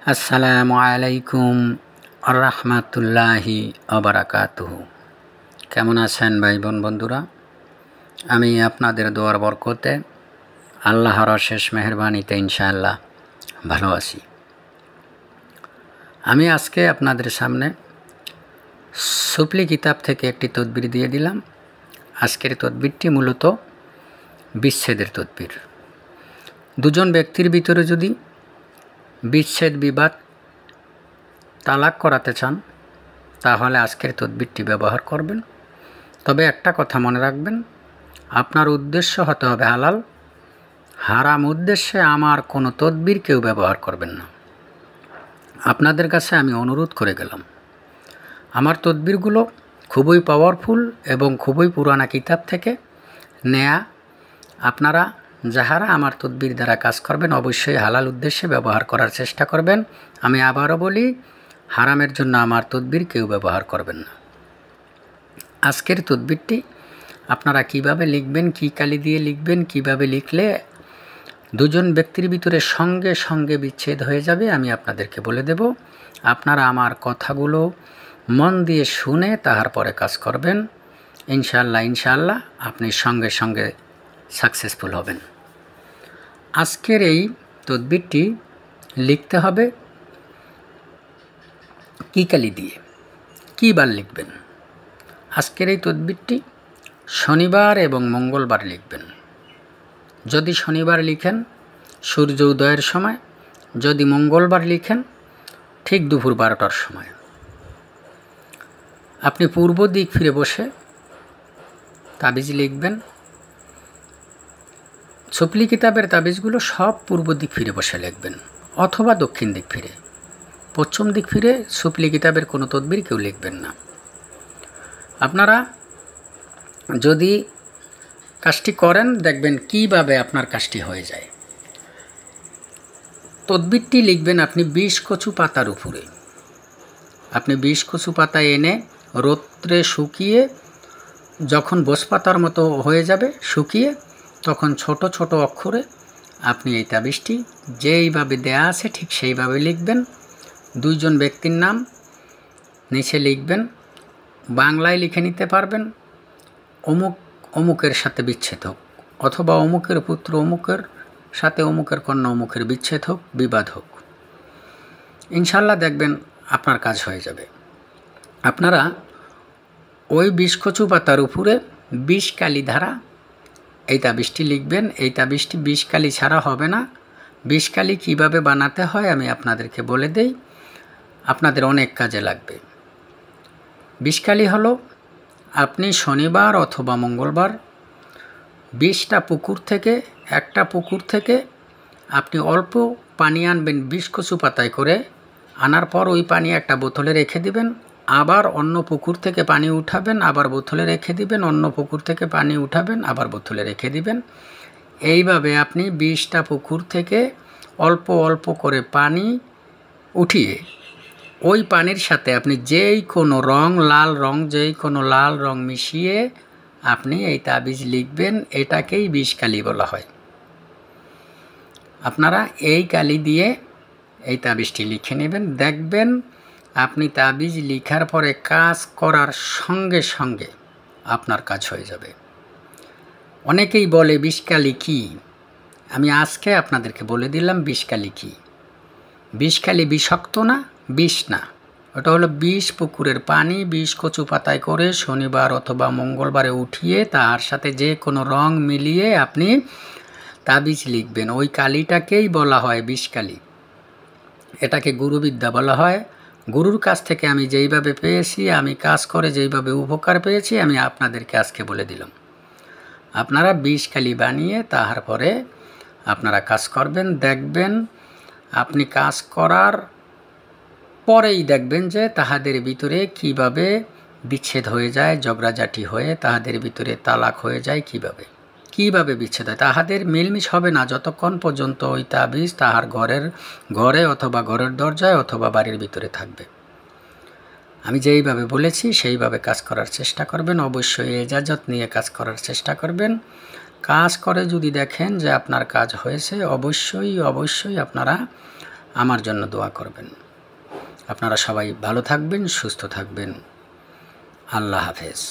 আসসালামু আলাইকুম রাহমাতুল্লাহি ওয়াবারাকাতুহু। কেমন আছেন ভাই বোন বন্ধুরা? আমি আপনাদের দোয়ার বরকতে আল্লাহর অশেষ মেহেরবানিতে ইনশাআল্লাহ ভালো আছি। আমি আজকে আপনাদের সামনে সুফলি কিতাব থেকে একটি তদবির দিয়ে দিলাম। আজকের তদবিরটি মূলত বিচ্ছেদের তদবির। দুজন ব্যক্তির ভিতরে যদি বিচ্ছেদ বিবাদ তালাক করাতে চান তাহলে আজকের তদবিরটি ব্যবহার করবেন। তবে একটা কথা মনে রাখবেন, আপনার উদ্দেশ্য হতে হবে হালাল। হারাম উদ্দেশ্যে আমার কোনো তদবির কেউ ব্যবহার করবেন না। আপনাদের কাছে আমি অনুরোধ করে গেলাম, আমার তদবিরগুলো খুবই পাওয়ারফুল এবং খুবই পুরানা কিতাব থেকে নেয়া। আপনারা যাহারা আমার তদবির দ্বারা কাজ করবেন অবশ্যই হালাল উদ্দেশ্যে ব্যবহার করার চেষ্টা করবেন। আমি আবারও বলি, হারামের জন্য আমার তদবির কেউ ব্যবহার করবেন না। আজকের তদবিরটি আপনারা কিভাবে লিখবেন, কি কালি দিয়ে লিখবেন, কিভাবে লিখলে দুজন ব্যক্তির ভিতরে সঙ্গে সঙ্গে বিচ্ছেদ হয়ে যাবে আমি আপনাদেরকে বলে দেব। আপনারা আমার কথাগুলো মন দিয়ে শুনে তাহার পরে কাজ করবেন। ইনশাআল্লাহ আপনি সঙ্গে সঙ্গে সাকসেসফুল হবেন। আজকের এই তদবিরটি লিখতে হবে কি কালি দিয়ে, কী বার লিখবেন। আজকের এই তদবিরটি শনিবার এবং মঙ্গলবার লিখবেন। যদি শনিবার লিখেন সূর্য উদয়ের সময়, যদি মঙ্গলবার লিখেন ঠিক দুপুর 12টার সময়। আপনি পূর্ব দিক ফিরে বসে তাবিজ লিখবেন। সুফলি কিতাবের তাবিজগুলো সব পূর্ব দিক ফিরে বসে লিখবেন অথবা দক্ষিণ দিক ফিরে। পশ্চিম দিক ফিরে সুফলি কিতাবের কোনো তদবির কেউ লিখবেন না। আপনারা যদি কাজটি করেন দেখবেন কিভাবে আপনার কাজটি হয়ে যায়। তদবিরটি লিখবেন আপনি 20 কচু পাতার উপরে। আপনি 20 কচু পাতা এনে রৌদ্রে শুকিয়ে যখন বোসপাতার মতো হয়ে যাবে শুকিয়ে, তখন ছোট ছোট অক্ষরে আপনি এই তাবিজটি যেইভাবে দেয়া আছে ঠিক সেইভাবে লিখবেন। দুইজন ব্যক্তির নাম নিচে লিখবেন। বাংলায় লিখে নিতে পারবেন, অমুক অমুকের সাথে বিচ্ছেদ হোক, অথবা অমুকের পুত্র অমুকের সাথে অমুকের কন্যা অমুকের বিচ্ছেদ হোক, বিবাদ হোক। ইনশাআল্লাহ দেখবেন আপনার কাজ হয়ে যাবে। আপনারা ওই 20 কচু পাতার উপরে 20 কালি ধারা এই তাবিজটি লিখবেন। এই তাবিজটি 20 কালি ছাড়া হবে না। 20 কালি কীভাবে বানাতে হয় আমি আপনাদেরকে বলে দেই, আপনাদের অনেক কাজে লাগবে। 20 কালি হলো, আপনি শনিবার অথবা মঙ্গলবার 20টা পুকুর থেকে, একটা পুকুর থেকে আপনি অল্প পানি আনবেন 20 কচু পাতায় করে। আনার পর ওই পানি একটা বোতলে রেখে দিবেন। আবার অন্য পুকুর থেকে পানি উঠাবেন, আবার বোতলে রেখে দিবেন। অন্য পুকুর থেকে পানি উঠাবেন, আবার বোতলে রেখে দিবেন। এইভাবে আপনি 20টা পুকুর থেকে অল্প অল্প করে পানি উঠিয়ে ওই পানির সাথে আপনি যেই কোনো রং, লাল রং, যেই কোনো লাল রং মিশিয়ে আপনি এই তাবিজ লিখবেন। এটাকেই 20 কালি বলা হয়। আপনারা এই কালি দিয়ে এই তাবিজটি লিখে নেবেন। দেখবেন আপনি তাবিজ লিখার পরে কাজ করার সঙ্গে সঙ্গে আপনার কাজ হয়ে যাবে। অনেকেই বলে 20 কালি কী, আমি আজকে আপনাদেরকে বলে দিলাম 20 কালি কী। 20 কালি বিষাক্ত না, বিষ না। ওটা হলো 20 পুকুরের পানি 20 কচু পাতায় করে শনিবার অথবা মঙ্গলবারে উঠিয়ে তার সাথে যে কোনো রং মিলিয়ে আপনি তাবিজ লিখবেন। ওই কালিটাকেই বলা হয় 20 কালি। এটাকে গুরুবিদ্যা বলা হয়। গুরুর কাছ থেকে আমি যেইভাবে পেয়েছি, আমি কাজ করে যেইভাবে উপকার পেয়েছি আমি আপনাদেরকে আজকে বলে দিলাম। আপনারা 20 কালি বানিয়ে তাহার পরে আপনারা কাজ করবেন। দেখবেন আপনি কাজ করার পরেই দেখবেন যে তাহাদের ভিতরে কিভাবে বিচ্ছেদ হয়ে যায়, ঝগড়াঝাটি হয়ে তাহাদের ভিতরে তালাক হয়ে যায়। কিভাবে বিচ্ছেদ হয়, তাহাদের মিলমিশ হবে না যতক্ষণ পর্যন্ত ওই তাবিজ তাহার ঘরে অথবা ঘরের দরজায় অথবা বাড়ির ভিতরে থাকবে। আমি যেইভাবে বলেছি সেইভাবে কাজ করার চেষ্টা করবেন। অবশ্যই এজাজত নিয়ে কাজ করার চেষ্টা করবেন। কাজ করে যদি দেখেন যে আপনার কাজ হয়েছে অবশ্যই আপনারা আমার জন্য দোয়া করবেন। আপনারা সবাই ভালো থাকবেন, সুস্থ থাকবেন। আল্লাহ হাফেজ।